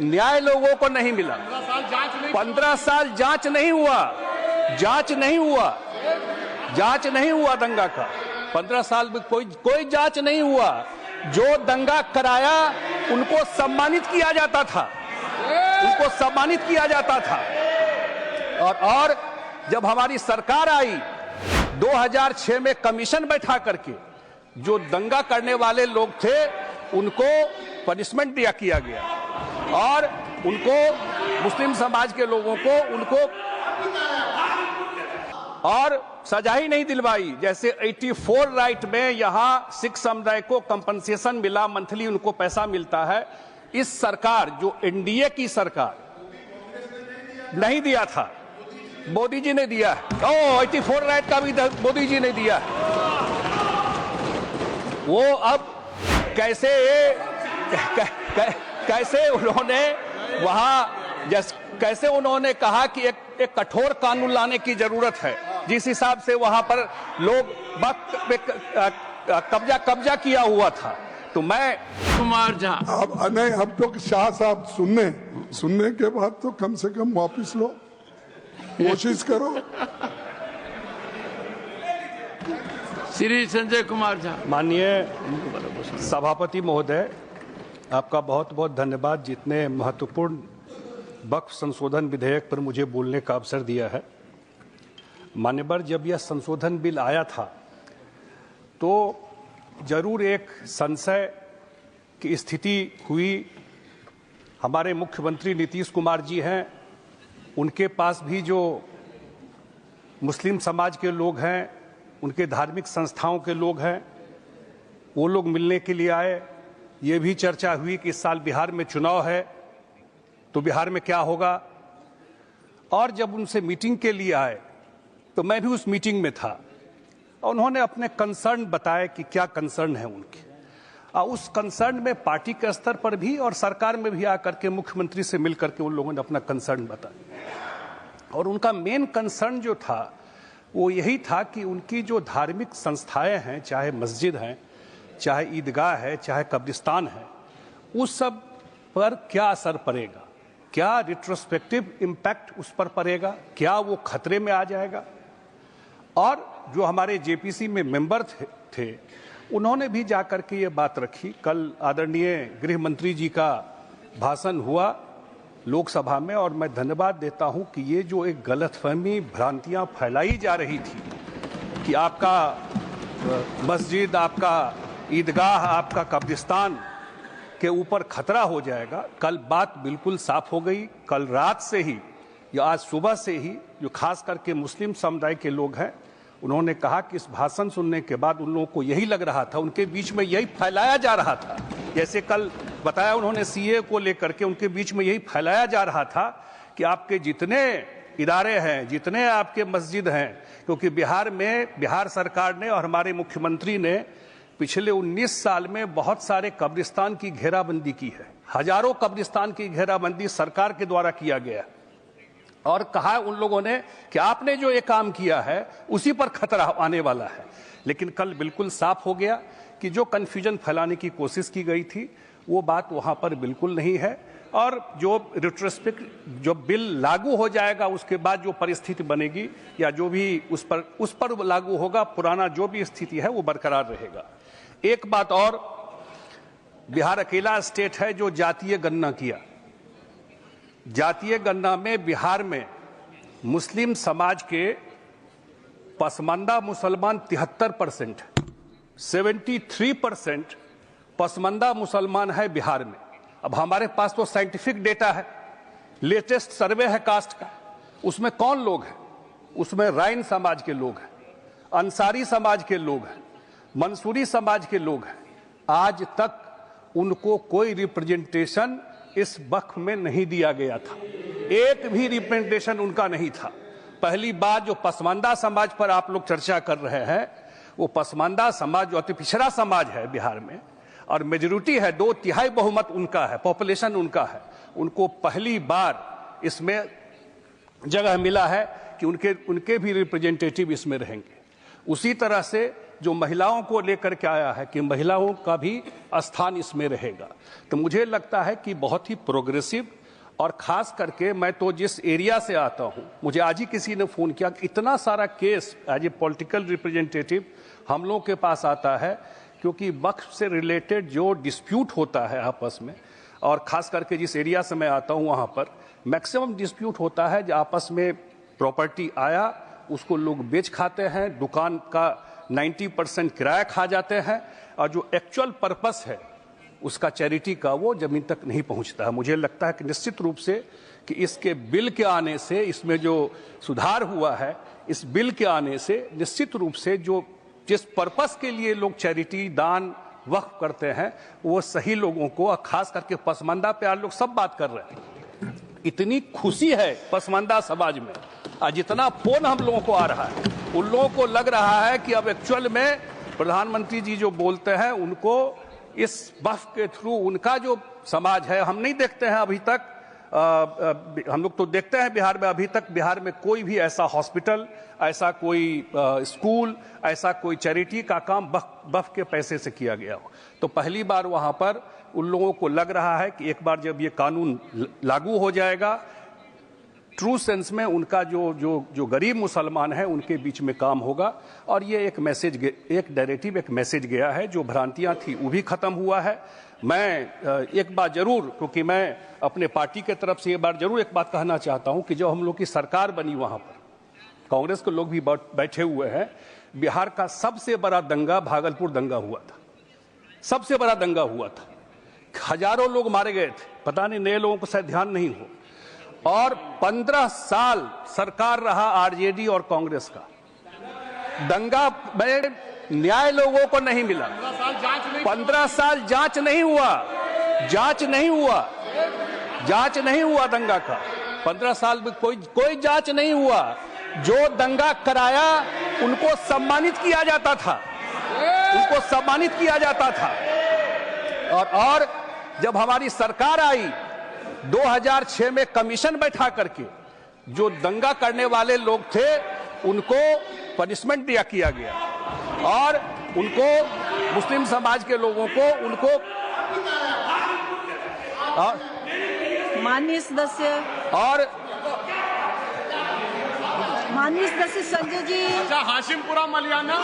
न्याय लोगों को नहीं मिला। 15 साल जांच नहीं हुआ, जांच नहीं हुआ दंगा का। 15 साल में कोई जांच नहीं हुआ। जो दंगा कराया उनको सम्मानित किया जाता था, और जब हमारी सरकार आई 2006 में कमीशन बैठा करके जो दंगा करने वाले लोग थे उनको पनिशमेंट किया गया, और उनको मुस्लिम समाज के लोगों को उनको और सजा ही नहीं दिलवाई। जैसे 84 राइट में यहां सिख समुदाय को कंपनसेशन मिला, मंथली उनको पैसा मिलता है। इस सरकार, जो एनडीए की सरकार, नहीं दिया था, मोदी जी ने दिया है। 84 राइट का भी मोदी जी ने दिया है। वो अब कैसे उन्होंने वहां कैसे उन्होंने कहा कि एक कठोर कानून लाने की जरूरत है, जिस हिसाब से वहां पर लोग कब्जा किया हुआ था। तो मैं कुमार झा, अब तो शाह साहब सुनने के बाद तो कम से कम वापस लो, कोशिश करो। श्री संजय कुमार झा। माननीय सभापति महोदय, आपका बहुत बहुत धन्यवाद जितने महत्वपूर्ण वक्फ संशोधन विधेयक पर मुझे बोलने का अवसर दिया है। मान्यवर, जब यह संशोधन बिल आया था तो जरूर एक संशय की स्थिति हुई। हमारे मुख्यमंत्री नीतीश कुमार जी हैं, उनके पास भी जो मुस्लिम समाज के लोग हैं, उनके धार्मिक संस्थाओं के लोग हैं, वो लोग मिलने के लिए आए। ये भी चर्चा हुई कि इस साल बिहार में चुनाव है तो बिहार में क्या होगा। और जब उनसे मीटिंग के लिए आए तो मैं भी उस मीटिंग में था, और उन्होंने अपने कंसर्न बताए कि क्या कंसर्न है उनके। उस कंसर्न में पार्टी के स्तर पर भी और सरकार में भी आकर के मुख्यमंत्री से मिलकर के उन लोगों ने अपना कंसर्न बताया। और उनका मेन कंसर्न जो था वो यही था कि उनकी जो धार्मिक संस्थाएं हैं, चाहे मस्जिद हैं, चाहे ईदगाह है, चाहे कब्रिस्तान है, उस सब पर क्या असर पड़ेगा, क्या रिट्रोस्पेक्टिव इम्पैक्ट उस पर पड़ेगा, क्या वो खतरे में आ जाएगा। और जो हमारे जेपीसी में मेंबर थे उन्होंने भी जाकर के ये बात रखी। कल आदरणीय गृह मंत्री जी का भाषण हुआ लोकसभा में, और मैं धन्यवाद देता हूं कि ये जो एक गलतफहमी, भ्रांतियां फैलाई जा रही थी कि आपका मस्जिद, आपका ईदगाह, आपका कब्रिस्तान के ऊपर खतरा हो जाएगा, कल बात बिल्कुल साफ हो गई। कल रात से ही या आज सुबह से ही जो खास करके मुस्लिम समुदाय के लोग हैं, उन्होंने कहा कि इस भाषण सुनने के बाद उन लोगों को यही लग रहा था, उनके बीच में यही फैलाया जा रहा था, जैसे कल बताया उन्होंने सीए को लेकर के, उनके बीच में यही फैलाया जा रहा था कि आपके जितने इदारे हैं, जितने आपके मस्जिद हैं, क्योंकि बिहार में बिहार सरकार ने और हमारे मुख्यमंत्री ने पिछले 19 साल में बहुत सारे कब्रिस्तान की घेराबंदी की है। हजारों कब्रिस्तान की घेराबंदी सरकार के द्वारा किया गया, और कहा उन लोगों ने कि आपने जो ये काम किया है उसी पर खतरा आने वाला है। लेकिन कल बिल्कुल साफ हो गया कि जो कंफ्यूजन फैलाने की कोशिश की गई थी वो बात वहां पर बिल्कुल नहीं है। और जो रिट्रोस्पेक्ट जो बिल लागू हो जाएगा उसके बाद जो परिस्थिति बनेगी या जो भी उस पर लागू होगा, पुराना जो भी स्थिति है वो बरकरार रहेगा। एक बात और, बिहार अकेला स्टेट है जो जातीय गणना किया। जातीय गणना में बिहार में मुस्लिम समाज के पसमानदा मुसलमान 73%, 73% पसमानदा मुसलमान है बिहार में। अब हमारे पास तो साइंटिफिक डेटा है, लेटेस्ट सर्वे है कास्ट का, उसमें कौन लोग हैं? उसमें राइन समाज के लोग हैं, अंसारी समाज के लोग हैं, मंसूरी समाज के लोग हैं। आज तक उनको कोई रिप्रेजेंटेशन इस वक्फ में नहीं दिया गया था, एक भी रिप्रेजेंटेशन उनका नहीं था। पहली बात, जो पसमानदा समाज पर आप लोग चर्चा कर रहे हैं, वो पसमानदा समाज जो अति पिछड़ा समाज है बिहार में और मेजॉरिटी है, 2/3 बहुमत उनका है, पॉपुलेशन उनका है, उनको पहली बार इसमें जगह मिला है कि उनके भी रिप्रेजेंटेटिव इसमें रहेंगे। उसी तरह से जो महिलाओं को लेकर के आया है कि महिलाओं का भी स्थान इसमें रहेगा, तो मुझे लगता है कि बहुत ही प्रोग्रेसिव। और खास करके मैं तो जिस एरिया से आता हूं, मुझे आज ही किसी ने फोन किया कि इतना सारा case as a political representative हम लोगों के पास आता है, क्योंकि वक्फ से रिलेटेड जो डिस्प्यूट होता है आपस में, और खास करके जिस एरिया से मैं आता हूं वहां पर मैक्सिमम डिस्प्यूट होता है जो आपस में प्रॉपर्टी आया उसको लोग बेच खाते हैं, दुकान का 90% किराया खा जाते हैं, और जो एक्चुअल पर्पस है उसका चैरिटी का वो जमीन तक नहीं पहुंचता है। मुझे लगता है कि निश्चित रूप से कि इसके बिल के आने से, इसमें जो सुधार हुआ है, इस बिल के आने से निश्चित रूप से जो जिस पर्पस के लिए लोग चैरिटी दान वक्फ करते हैं वो सही लोगों को, और खास करके पसमानदा पे आज लोग सब बात कर रहे हैं। इतनी खुशी है पसमानदा समाज में, आज जितना फोन हम लोगों को आ रहा है, उन लोगों को लग रहा है कि अब एक्चुअल में प्रधानमंत्री जी जो बोलते हैं उनको इस वक्फ के थ्रू उनका जो समाज है, हम नहीं देखते हैं अभी तक, हम लोग तो देखते हैं बिहार में, अभी तक बिहार में कोई भी ऐसा हॉस्पिटल, ऐसा कोई स्कूल, ऐसा कोई चैरिटी का काम वक्फ के पैसे से किया गया हो। तो पहली बार वहां पर उन लोगों को लग रहा है कि एक बार जब ये कानून लागू हो जाएगा, ट्रू सेंस में उनका जो गरीब मुसलमान है उनके बीच में काम होगा, और ये एक मैसेज, एक नैरेटिव, एक मैसेज गया है। जो भ्रांतियां थी वो भी खत्म हुआ है। मैं एक बात जरूर, क्योंकि मैं अपने पार्टी के तरफ से ये बात जरूर एक बात कहना चाहता हूं कि जो हम लोग की सरकार बनी वहां पर कांग्रेस के लोग भी बैठे हुए हैं, बिहार का सबसे बड़ा दंगा भागलपुर दंगा हुआ था, सबसे बड़ा दंगा हुआ था, हजारों लोग मारे गए थे, पता नहीं नए लोगों को शायद ध्यान नहीं हो, और 15 साल सरकार रहा आरजेडी और कांग्रेस का। दंगा में न्याय लोगों को नहीं मिला, 15 साल जांच नहीं हुआ, जांच नहीं हुआ दंगा का, 15 साल में कोई जांच नहीं हुआ। जो दंगा कराया उनको सम्मानित किया जाता था, उनको सम्मानित किया जाता था। और जब हमारी सरकार आई 2006 में कमीशन बैठा करके जो दंगा करने वाले लोग थे उनको पनिशमेंट दिया किया गया, और उनको मुस्लिम समाज के लोगों को उनको माननीय सदस्य संजय जी। अच्छा, हाशिमपुरा मलियाना